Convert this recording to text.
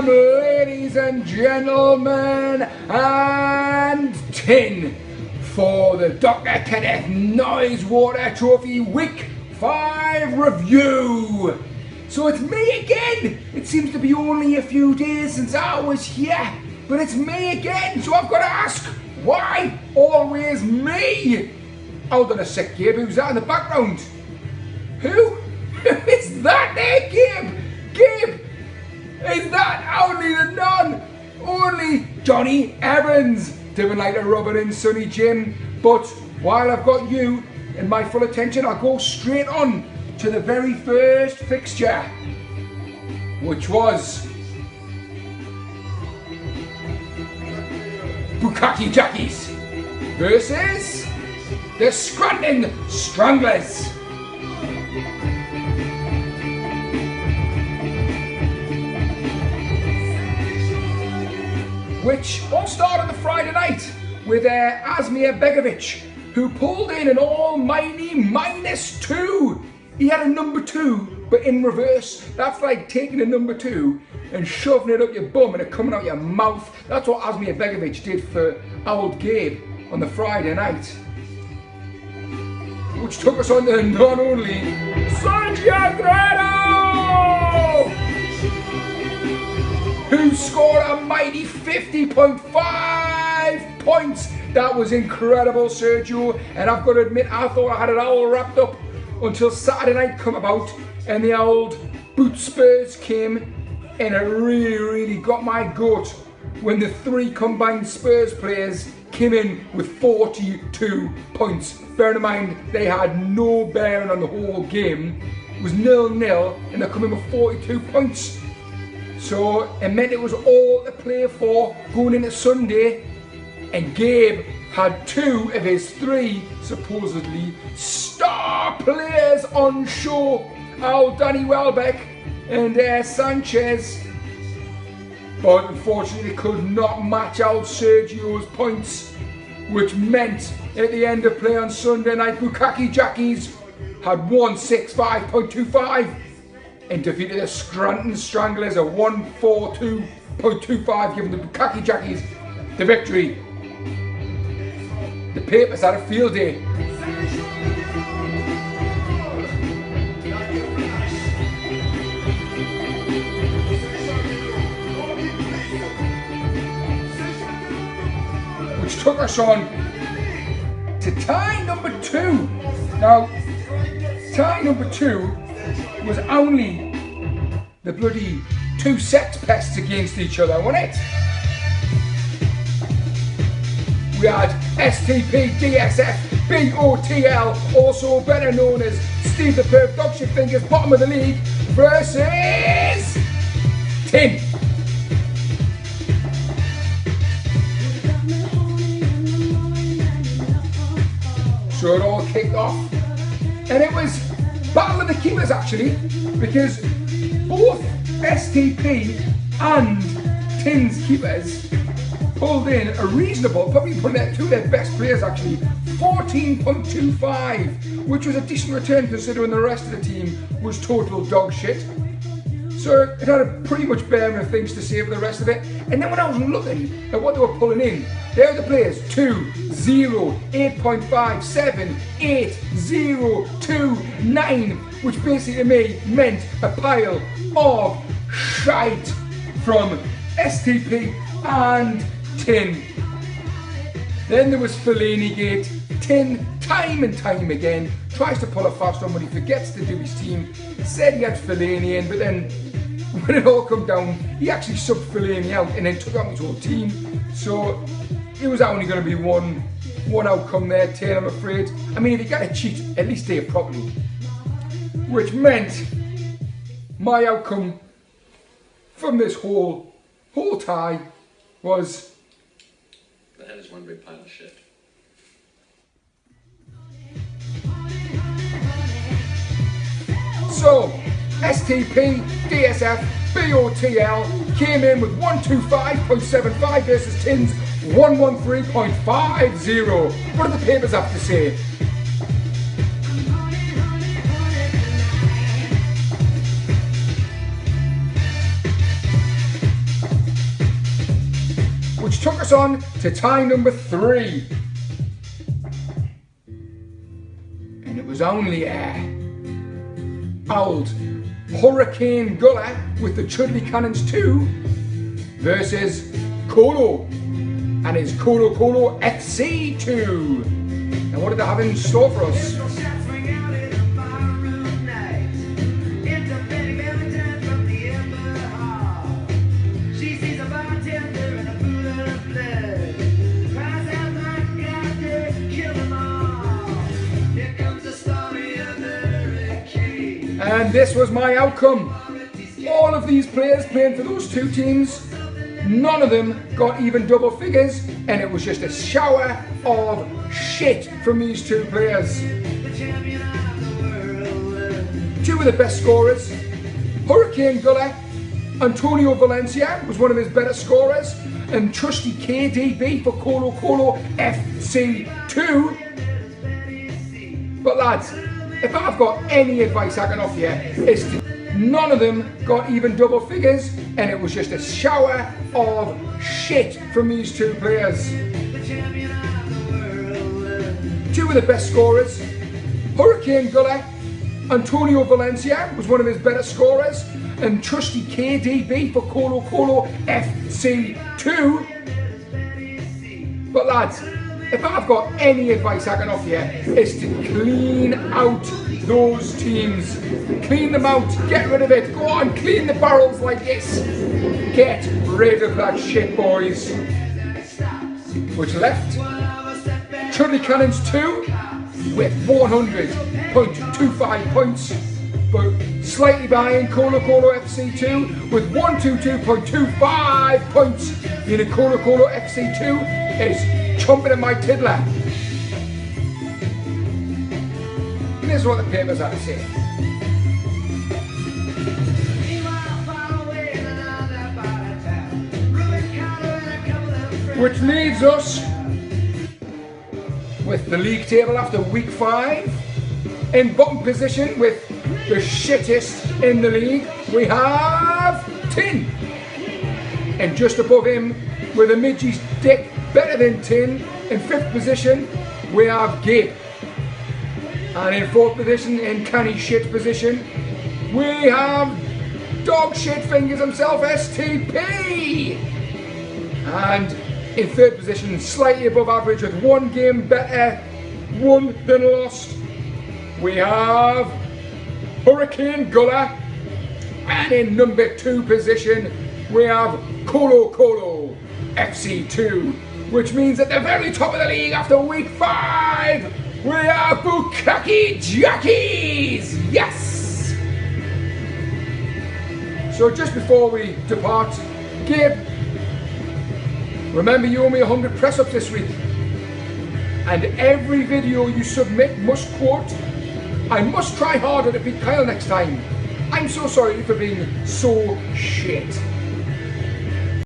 welcome, ladies and gentlemen, and Tin for the Dr. Kenneth Noisewater Trophy Week 5 review. So it's me again. It seems to be only a few days since I was here, but it's me again. So I've got to ask, why always me? Hold on a sec, Gabe. Who's that in the background? Who? Who is that there, Gabe? Gabe, is that only the only Johnny Evans doing like a Robin and Sonny Jim? But while I've got you and my full attention, I'll go straight on to the very first fixture, which was Bukkake Jackies versus the Scranton Stranglers. Which all started the Friday night with Asmir Begovic, who pulled in an almighty -2. He had a number 2, but in reverse. That's like taking a number 2 and shoving it up your bum and it coming out your mouth. That's what Asmir Begovic did for old Gabe on the Friday night. Which took us on to not only Santiago, who scored a mighty 50.5 points. That was incredible, Sergio. And I've got to admit, I thought I had it all wrapped up until Saturday night come about and the old boot Spurs came, and it really got my goat when the 3 combined Spurs players came in with 42 points. Bear in mind, they had no bearing on the whole game. It was 0-0 and they're coming with 42 points. So it meant it was all to play for going into Sunday, and Gabe had 2 of his 3 supposedly star players on show, old Danny Welbeck and Sanchez, but unfortunately they could not match out Sergio's points, which meant at the end of play on Sunday night, Bukkake Jackies had 165.25 and defeated the Scranton Stranglers at 142.25, giving the Bukkake Jackies the victory. The papers had a field day. Which took us on to tie number 2. Now, tie number 2 was only the bloody 2 sex pests against each other, wasn't it? We had STP, DSF, BOTL, also better known as Steve the Perf Dogshit Fingers, bottom of the league, versus Tin. So it all kicked off, and it was battle of the keepers actually, because both STP and Tin's keepers pulled in a reasonable, probably putting out 2 of their best players actually, 14.25, which was a decent return considering the rest of the team was total dog shit. So it had a pretty much bearing of things to say for the rest of it. And then when I was looking at what they were pulling in, there are the players 2, 0, 8.5, 7, 8, 0, 2, 9, which basically to me meant a pile of shite from STP and Tin. Then there was Fellaini Gate. Tin, time and time again, tries to pull a fast one when he forgets to do his team. Said he had Fellaini in, but then when it all come down, he actually subbed Fellaini out and then took out his whole team. So it was only going to be one outcome there, Tin, I'm afraid. I mean, if you're going to cheat, at least do it properly. Which meant my outcome from this whole tie was... The head is one big pile of shit. So, STP, DSF, BOTL came in with 125.75 versus Tin's 113.50. What do the papers have to say? press on to tie number 3. And it was only old Hurricane Guller with the Chudley Cannons 2 versus Colo and his Colo Colo FC 2. And what did they have in store for us? And this was my outcome. All of these players playing for those two teams, none of them got even double figures, and it was just a shower of shit from these two players. Two of the best scorers, Hurricane Guller, Antonio Valencia was one of his better scorers, and trusty KDB for Colo Colo FC 2. But lads, if I've got any advice I can offer you, it's to none of them got even double figures, and it was just a shower of shit from these two players. Two of the best scorers, Hurricane Guller, Antonio Valencia was one of his better scorers, and trusty KDB for Colo Colo FC 2. But lads, if I've got any advice I can offer you, it's to clean out those teams. Clean them out, get rid of it. Go on, clean the barrels like this. Get rid of that shit, boys. Which left Chudley Cannons 2 with 100.25 points, but slightly behind Colo Colo FC 2 with 122.25 points. Meaning Colo Colo FC 2 is chomping at my tiddler. And this is what the papers had to say. Which leaves us with the league table after week 5. In bottom position with the shittest in the league, we have Tin. And just above him, with a midgie's dick better than Tin, in 5th position, we have Gib. And in 4th position, in canny shit position, we have dog shit fingers himself, STP. And in 3rd position, slightly above average with 1 game better won than lost, we have Hurricane Guller. And in number 2 position, we have Colo Colo FC 2, which means at the very top of the league after week 5, we are Bukkake Jockeys! Yes! So just before we depart, Gabe, remember you owe me 100 press-ups this week. And every video you submit must quote, "I must try harder to beat Kyle next time. I'm so sorry for being so shit."